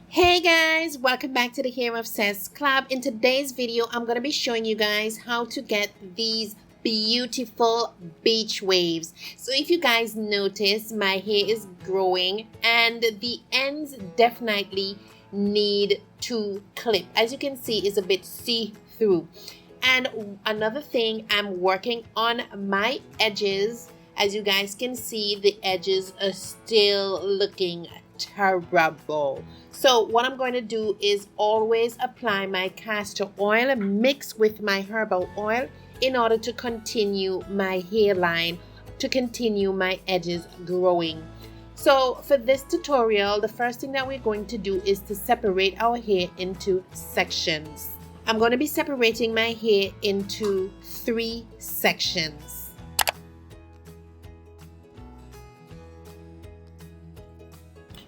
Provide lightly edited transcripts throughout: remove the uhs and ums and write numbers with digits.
Hey guys, welcome back to the Hair Obsessed Club. In today's video, I'm going to be showing you guys how to get these beautiful beach waves. So if you guys notice, my hair is growing and the ends definitely need to clip. As you can see, it's a bit see-through. And another thing, I'm working on my edges. As you guys can see, the edges are still looking terrible. So what I'm going to do is always apply my castor oil mixed with my herbal oil in order to continue my hairline, to continue my edges growing. So for this tutorial, the first thing that we're going to do is to separate our hair into sections. I'm going to be separating my hair into 3 sections.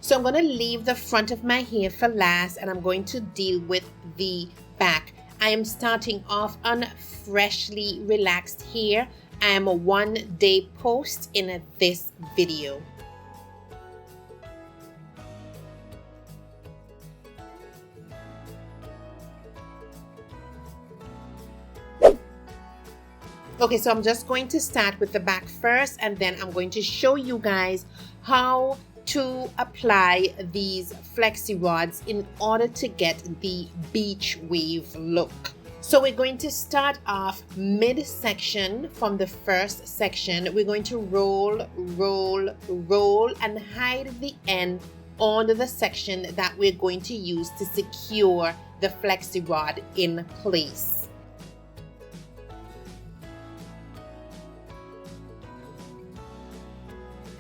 So I'm going to leave the front of my hair for last and I'm going to deal with the back. I am starting off on freshly relaxed hair. I am a 1-day post in this video. Okay, so I'm just going to start with the back first and then I'm going to show you guys how to apply these flexi rods in order to get the beach wave look. So we're going to start off mid-section from the first section. We're going to roll, roll, roll and hide the end onto the section that we're going to use to secure the flexi rod in place.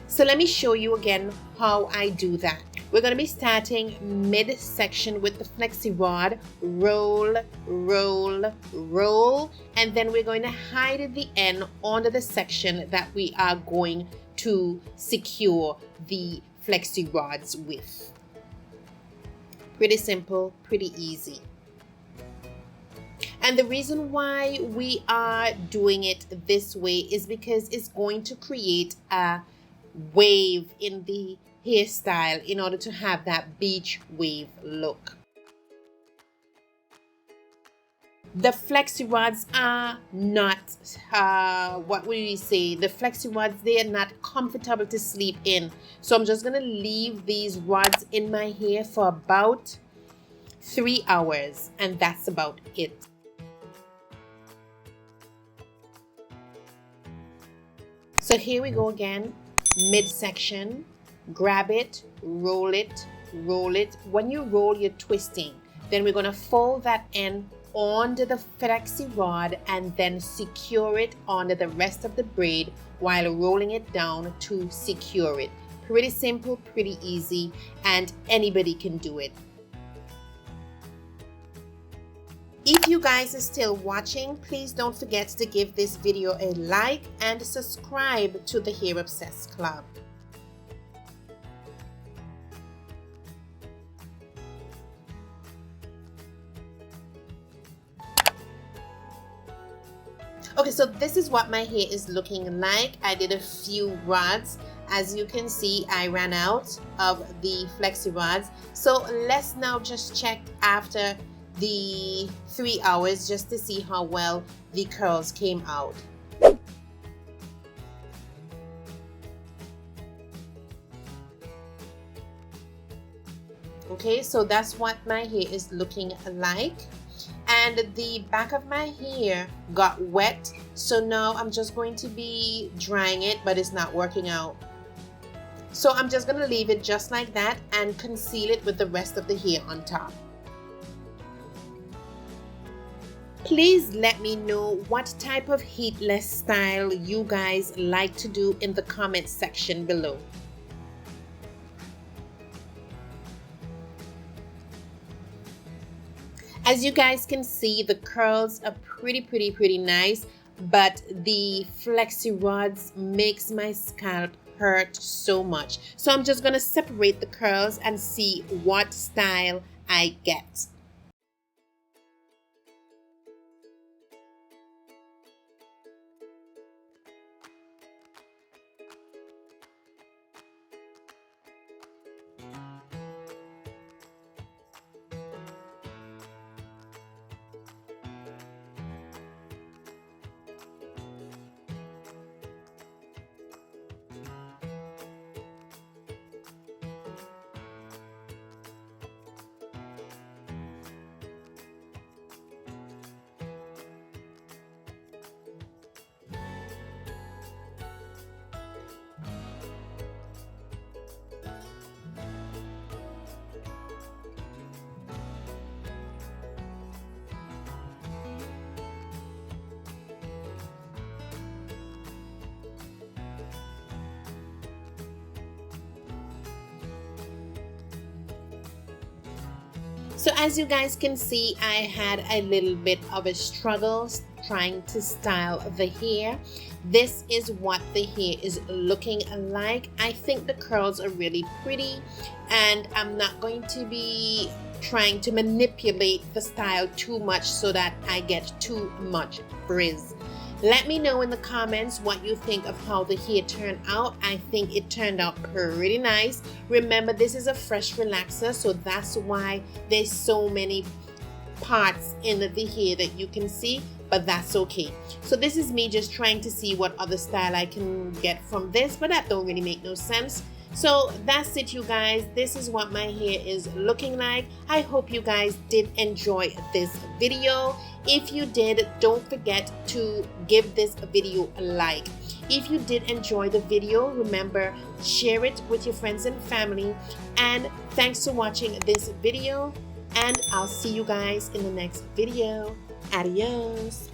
So let me show you again how I do that. We're going to be starting mid-section with the flexi rod, roll, roll, roll, and then we're going to hide the end onto the section that we are going to secure the flexi rods with. Pretty simple, pretty easy. And the reason why we are doing it this way is because it's going to create a wave in the hairstyle in order to have that beach wave look. The flexi rods are not what would we say, the flexi rods, they are not comfortable to sleep in, so I'm just gonna leave these rods in my hair for about 3 hours and that's about it. So here we go again. Midsection, grab it, roll it, roll it. When you roll, you're twisting. Then we're going to fold that end onto the flexi rod and then secure it onto the rest of the braid while rolling it down to secure it. Pretty simple, pretty easy, and anybody can do it. If you guys are still watching, please don't forget to give this video a like and subscribe to the Hair Obsessed Club. Okay, so this is what my hair is looking like. I did a few rods. As you can see, I ran out of the flexi rods. So let's now just check after the 3 hours just to see how well the curls came out. Okay, so that's what my hair is looking like, and the back of my hair got wet, so now I'm just going to be drying it, but it's not working out. So I'm just going to leave it just like that and conceal it with the rest of the hair on top. Please let me know what type of heatless style you guys like to do in the comment section below. As you guys can see, the curls are pretty nice, but the flexi rods makes my scalp hurt so much. So I'm just going to separate the curls and see what style I get. So as you guys can see, I had a little bit of a struggle trying to style the hair. This is what the hair is looking like. I think the curls are really pretty, and I'm not going to be trying to manipulate the style too much so that I get too much frizz. Let me know in the comments what you think of how the hair turned out. I think it turned out pretty nice. Remember, this is a fresh relaxer, so that's why there's so many parts in the hair that you can see, but that's okay. So this is me just trying to see what other style I can get from this, but that don't really make no sense. So that's it, you guys. This is what my hair is looking like. I hope you guys did enjoy this video. If you did, don't forget to give this video a like. If you did enjoy the video, remember, share it with your friends and family. And thanks for watching this video, and I'll see you guys in the next video. Adios.